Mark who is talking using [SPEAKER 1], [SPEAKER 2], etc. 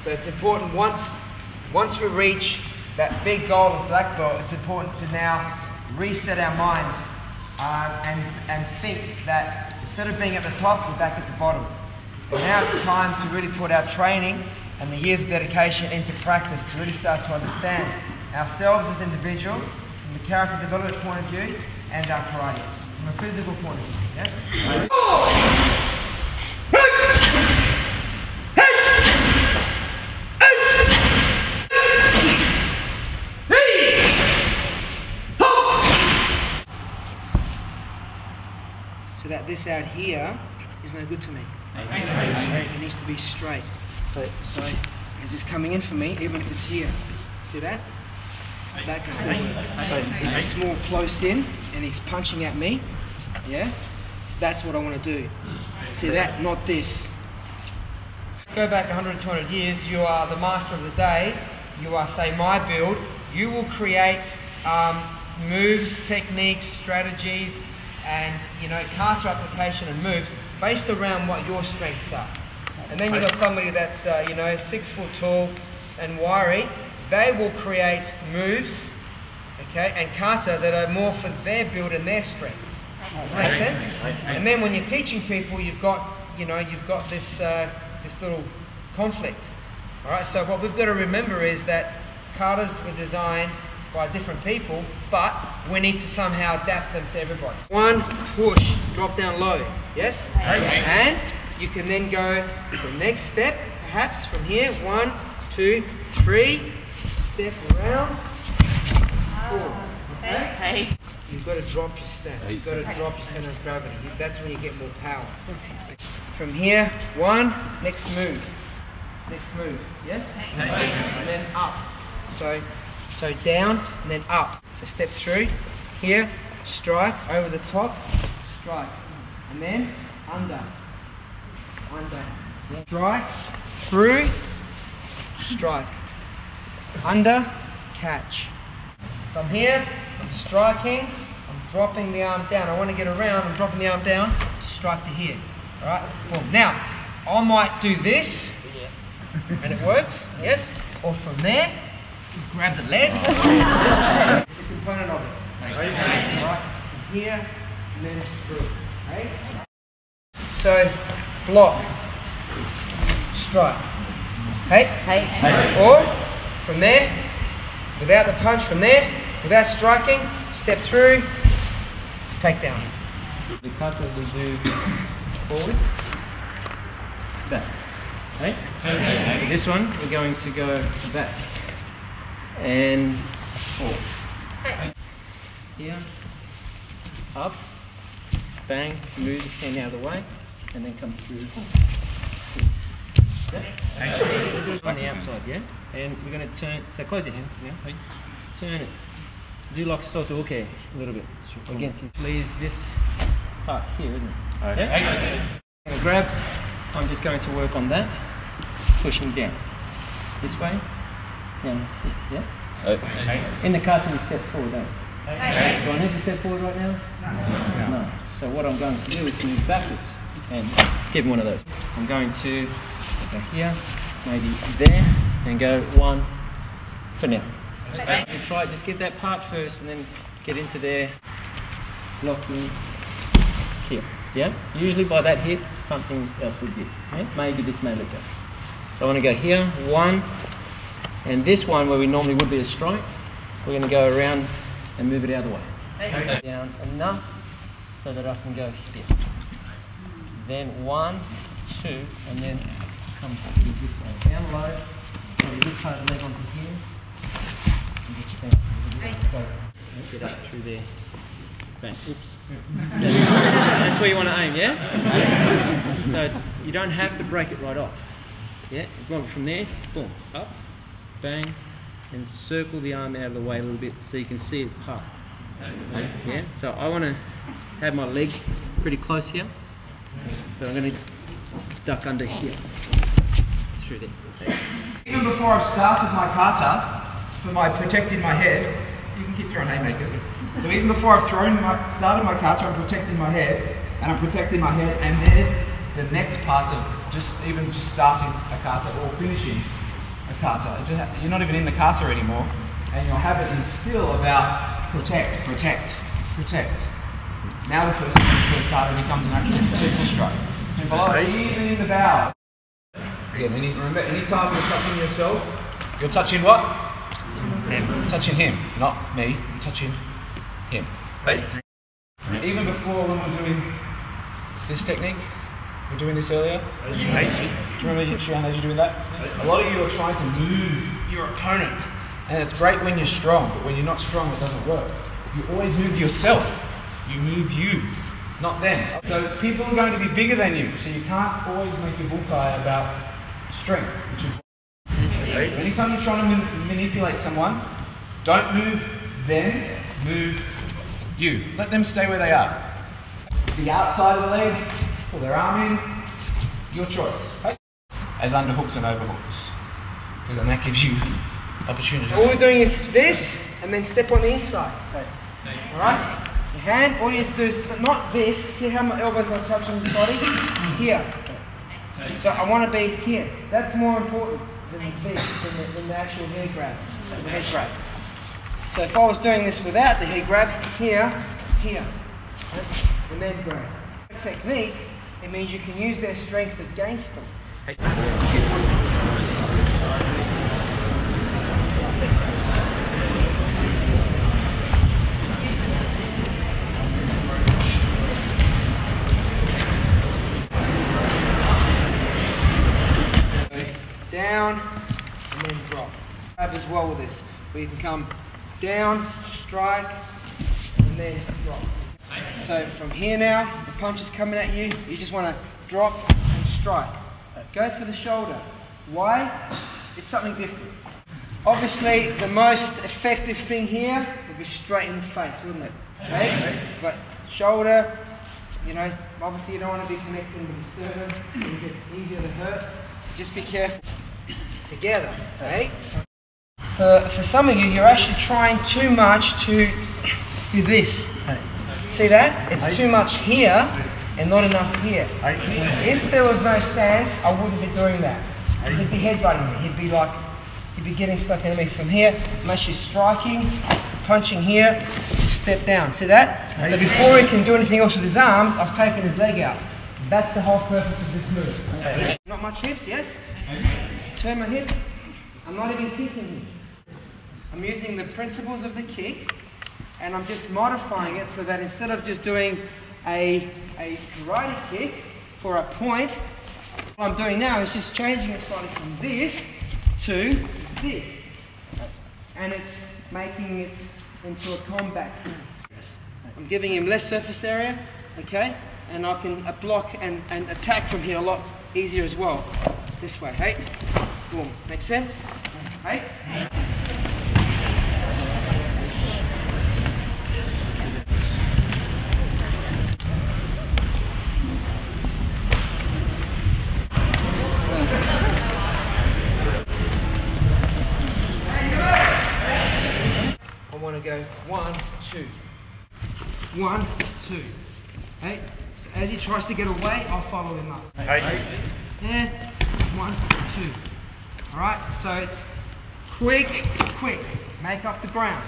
[SPEAKER 1] So it's important once we reach that big goal of black belt, it's important to now reset our minds and think that instead of being at the top, we're back at the bottom. And now it's time to really put our training and the years of dedication into practice to really start to understand ourselves as individuals from the character development point of view and our karate from a physical point of view. Yeah? So that this out here is no good to me. It needs to be straight. So as it's coming in for me, even if it's here, see that? That can still work. But if it's more close in and he's punching at me, yeah, that's what I want to do. See that? Not this. Go back 100, 200 years, you are the master of the day, you are, say, my build, you will create moves, techniques, strategies, and kata application and moves based around what your strengths are. And then you've got somebody that's 6 foot tall and wiry, they will create moves, okay, and kata that are more for their build and their strengths. Does that make sense? And then when you're teaching people, you've got this this little conflict. All right. So what we've got to remember is that katas were designed by different people, but we need to somehow adapt them to everybody. One, push, drop down low. Yes? And you can then go the next step, perhaps from here. 1, 2, 3. Step around. 4. Okay? You've got to drop your stance. You've got to drop your center of gravity. That's when you get more power. From here, 1, next move. Next move. Yes? And then up. So down and then up. So step through. Here, strike over the top, strike. And then under. Under. Strike. Through. Strike. Under. Catch. So I'm here, I'm striking, I'm dropping the arm down. I want to get around, I'm dropping the arm down to strike to here. Alright? Boom. Now, I might do this, and it works, yes? Or from there, grab the leg. It's a component of it. Alright? From here, and then it's through. Okay? So, block, strike. Okay? Or, from there, without the punch, from there, without striking, step through, take down.
[SPEAKER 2] The kata we do forward, back. Okay? This one, we're going to go back and forward. Here, up, bang, move the hand out of the way, and then come through. On the outside, yeah? And we're going to turn, so close your hand now, turn it. Do like soto uke a little bit against it. Leave this part here, isn't it? Okay. I'm going to grab, I'm just going to work on that, pushing down. This way, down this way, yeah? Okay. In the kata we step forward, don't we? Okay. Do I need to step forward right now? No. So what I'm going to do is move backwards and give one of those. I'm going to go here, maybe there, and go 1 for now. Okay. And try, just get that part first and then get into there, locking here. Yeah? Usually by that hit, something else would hit. Yeah? Maybe this may let go. So I want to go here, 1, and this one where we normally would be a strike, we're going to go around and move it out of the way. Okay. Down enough so that I can go here. Then 1, 2, and then come through this way. Down low, so this part of the leg onto here. Get up through there. Bang. Oops. That's where you want to aim, yeah? So you don't have to break it right off. Yeah? As long as from there, boom, up, bang, and circle the arm out of the way a little bit so you can see it part. Yeah? So I want to have my legs pretty close here, but I'm going to duck under here. Through there. Okay.
[SPEAKER 1] Even before I've started my kata, for my protecting my head, you can keep throwing haymakers. So even before I've started my kata, I'm protecting my head, and I'm protecting my head, and there's the next part of just starting a kata or finishing.
[SPEAKER 3] a kata. You're not even in the kata anymore, and your habit is still about protect, protect, protect. Now the first kata becomes an actual vertical strike. And below, even in the bow. Again, remember, anytime you're touching yourself, you're touching what? Him. Touching him, not me. You're touching him. Right? Even before when we're doing this technique, we're doing this earlier. Do you remember Shian, as you're doing that? A lot of you are trying to move your opponent, and it's great when you're strong, but when you're not strong, it doesn't work. You always move yourself. You move you, not them. So people are going to be bigger than you, so you can't always make your bunkai about strength, which is. So anytime you're trying to manipulate someone, don't move them, move you. Let them stay where they are. The outside of the leg, pull their arm in, your choice. As underhooks and overhooks. Because then that gives you opportunity.
[SPEAKER 1] All we're doing is this, and then step on the inside. Alright? Your hand, all you have to do is not this. See how my elbows are touching the body? Here. So I want to be here. That's more important than this, than the actual head grab. The head grab. So if I was doing this without the head grab, here, here, and then grab. Technique, it means you can use their strength against them. Down and then drop. Grab as well with this, where you can come down, strike, and then drop. So from here now, the punch is coming at you, you just want to drop and strike. Go for the shoulder. Why? It's something different. Obviously, the most effective thing here would be straight in the face, wouldn't it? Okay? But shoulder, you know, obviously you don't want to be connecting with the sternum, it'll get easier to hurt. Just be careful. Together, okay? For some of you, you're actually trying too much to do this. See that? It's too much here and not enough here. If there was no stance, I wouldn't be doing that. He'd be headbutting me. He'd be getting stuck in me from here. I'm actually striking, punching here, step down. See that? So before he can do anything else with his arms, I've taken his leg out. That's the whole purpose of this move. Not much hips, yes? Turn my hips. I'm not even kicking here. I'm using the principles of the kick, and I'm just modifying it so that instead of just doing a karate kick for a point, what I'm doing now is just changing it slightly from this to this. And it's making it into a combat. I'm giving him less surface area, okay? And I can block and attack from here a lot easier as well. This way, hey? Boom. Make sense? Hey? I want to go 1, 2. 1, 2. Hey? So as he tries to get away, I'll follow him up. Hey. And 1, 2. Alright, so it's quick, quick. Make up the ground.